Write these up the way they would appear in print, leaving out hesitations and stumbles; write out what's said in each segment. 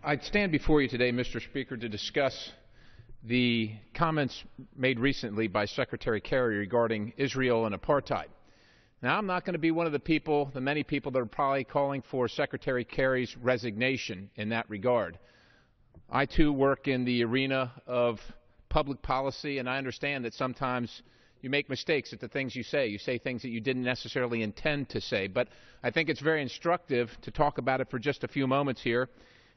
I stand before you today, Mr. Speaker, to discuss the comments made recently by Secretary Kerry regarding Israel and apartheid. Now, I'm not going to be one of the many people that are probably calling for Secretary Kerry's resignation in that regard. I, too, work in the arena of public policy, and I understand that sometimes you make mistakes at the things you say. You say things that you didn't necessarily intend to say. But I think it's very instructive to talk about it for just a few moments here.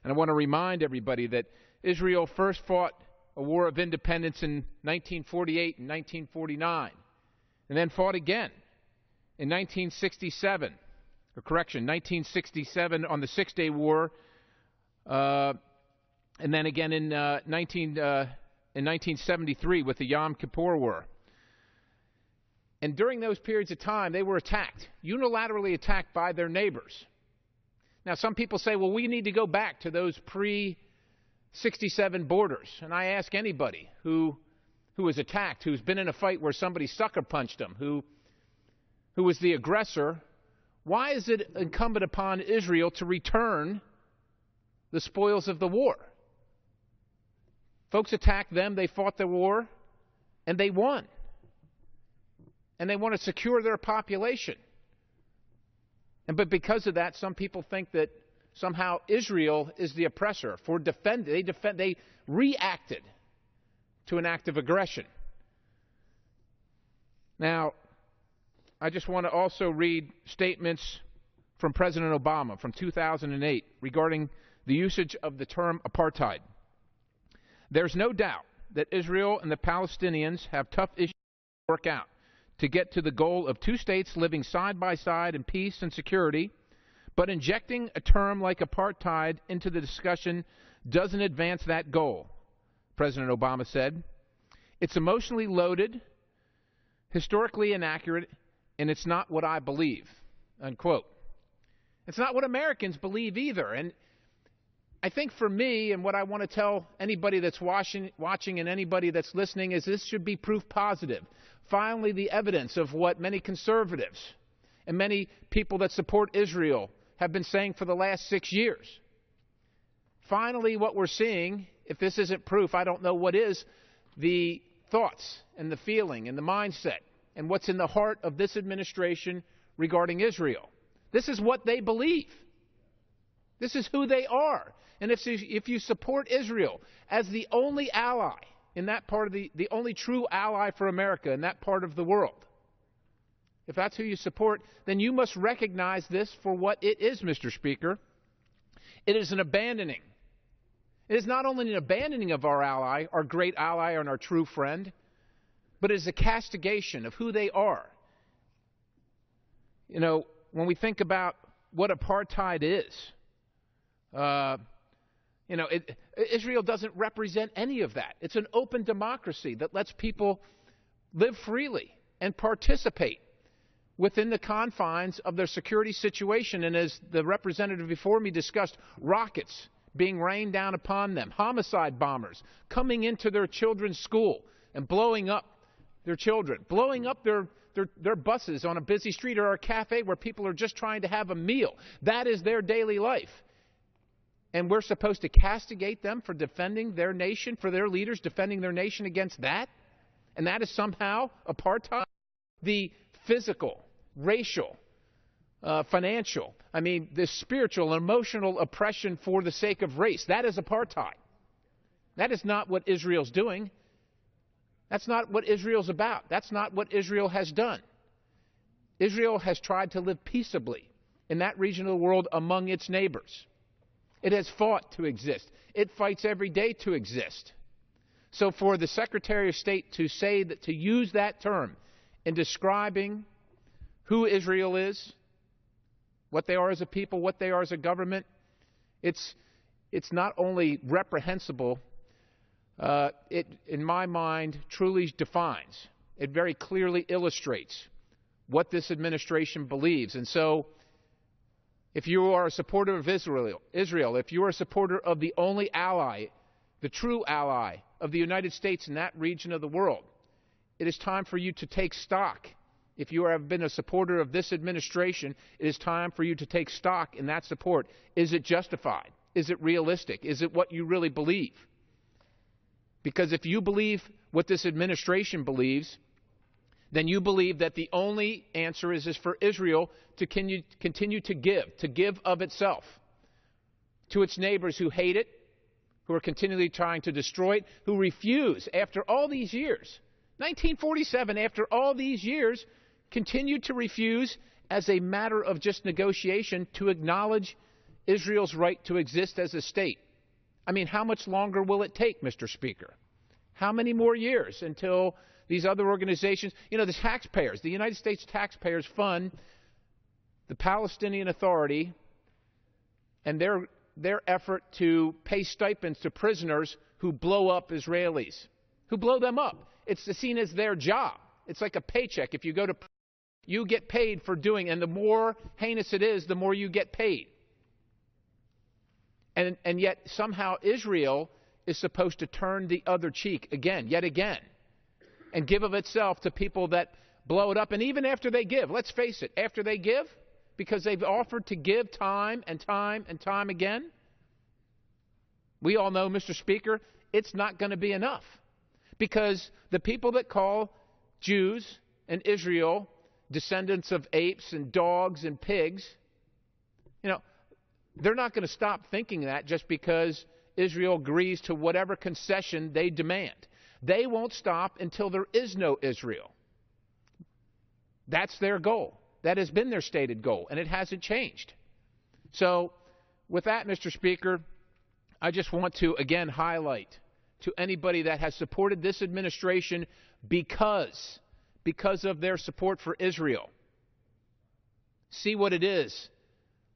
And I want to remind everybody that Israel first fought a war of independence in 1948 and 1949, and then fought again in 1967 on the Six-Day War, and then again in 1973 with the Yom Kippur War. And during those periods of time, they were attacked, unilaterally attacked by their neighbors. Now, some people say, well, we need to go back to those pre-67 borders. And I ask anybody who was attacked, who's been in a fight where somebody sucker punched them, who was the aggressor, why is it incumbent upon Israel to return the spoils of the war? Folks attacked them, they fought the war, and they won. And they want to secure their population. But because of that, some people think that somehow Israel is the oppressor for they reacted to an act of aggression. Now, I just want to also read statements from President Obama from 2008 regarding the usage of the term apartheid. There's no doubt that Israel and the Palestinians have tough issues to work out to get to the goal of two states living side by side in peace and security, but injecting a term like apartheid into the discussion doesn't advance that goal, President Obama said. It's emotionally loaded, historically inaccurate, and it's not what I believe, unquote. It's not what Americans believe either. And I think for me, and what I want to tell anybody that's watching and anybody that's listening, is this should be proof positive. Finally, the evidence of what many conservatives and many people that support Israel have been saying for the last 6 years. Finally, what we're seeing, if this isn't proof, I don't know what is, the thoughts and the feeling and the mindset and what's in the heart of this administration regarding Israel. This is what they believe. This is who they are. And if you support Israel as the only ally in that part of the only true ally for America in that part of the world, if that's who you support, then you must recognize this for what it is, Mr. Speaker. It is an abandoning. It is not only an abandoning of our ally, our great ally and our true friend, but it is a castigation of who they are. You know, when we think about what apartheid is, Israel doesn't represent any of that. It's an open democracy that lets people live freely and participate within the confines of their security situation. And as the representative before me discussed, rockets being rained down upon them, homicide bombers coming into their children's school and blowing up their children, blowing up their buses on a busy street or a cafe where people are just trying to have a meal. That is their daily life. And we're supposed to castigate them for defending their nation, for their leaders defending their nation against that? And that is somehow apartheid? The physical, racial, financial, the spiritual and emotional oppression for the sake of race, that is apartheid. That is not what Israel's doing. That's not what Israel's about. That's not what Israel has done. Israel has tried to live peaceably in that region of the world among its neighbors. It has fought to exist. It fights every day to exist. So for the Secretary of State to say that, to use that term in describing who Israel is, what they are as a people, what they are as a government, it's not only reprehensible, it, in my mind, truly defines. It very clearly illustrates what this administration believes. And so, if you are a supporter of Israel, if you are a supporter of the only ally, the true ally of the United States in that region of the world, it is time for you to take stock. If you have been a supporter of this administration, it is time for you to take stock in that support. Is it justified? is it realistic? Is it what you really believe? Because if you believe what this administration believes, then you believe that the only answer is for Israel to continue to give of itself to its neighbors who hate it, who are continually trying to destroy it, who refuse after all these years. 1947, after all these years, continued to refuse as a matter of just negotiation to acknowledge Israel's right to exist as a state. I mean, how much longer will it take, Mr. Speaker? How many more years until these other organizations, the taxpayers, the United States taxpayers fund the Palestinian Authority and their effort to pay stipends to prisoners who blow up Israelis, who blow them up. It's seen as their job. It's like a paycheck. If you go to, you get paid for doing, and the more heinous it is, the more you get paid. And yet somehow Israel is supposed to turn the other cheek again, yet again, and give of itself to people that blow it up. And even after they give, let's face it, after they give, because they've offered to give time and time and time again, we all know, Mr. Speaker, it's not going to be enough. Because the people that call Jews and Israel descendants of apes and dogs and pigs, they're not going to stop thinking that just because Israel agrees to whatever concession they demand. They won't stop until there is no Israel. That's their goal. That has been their stated goal, and it hasn't changed. So with that, Mr. Speaker, I just want to again highlight to anybody that has supported this administration because of their support for Israel. See what it is.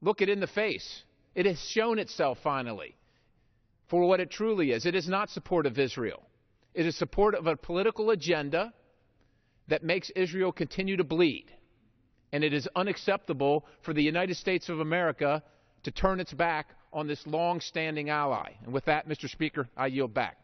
Look it in the face. It has shown itself finally for what it truly is. It is not support of Israel. It is support of a political agenda that makes Israel continue to bleed. And it is unacceptable for the United States of America to turn its back on this long-standing ally. And with that, Mr. Speaker, I yield back.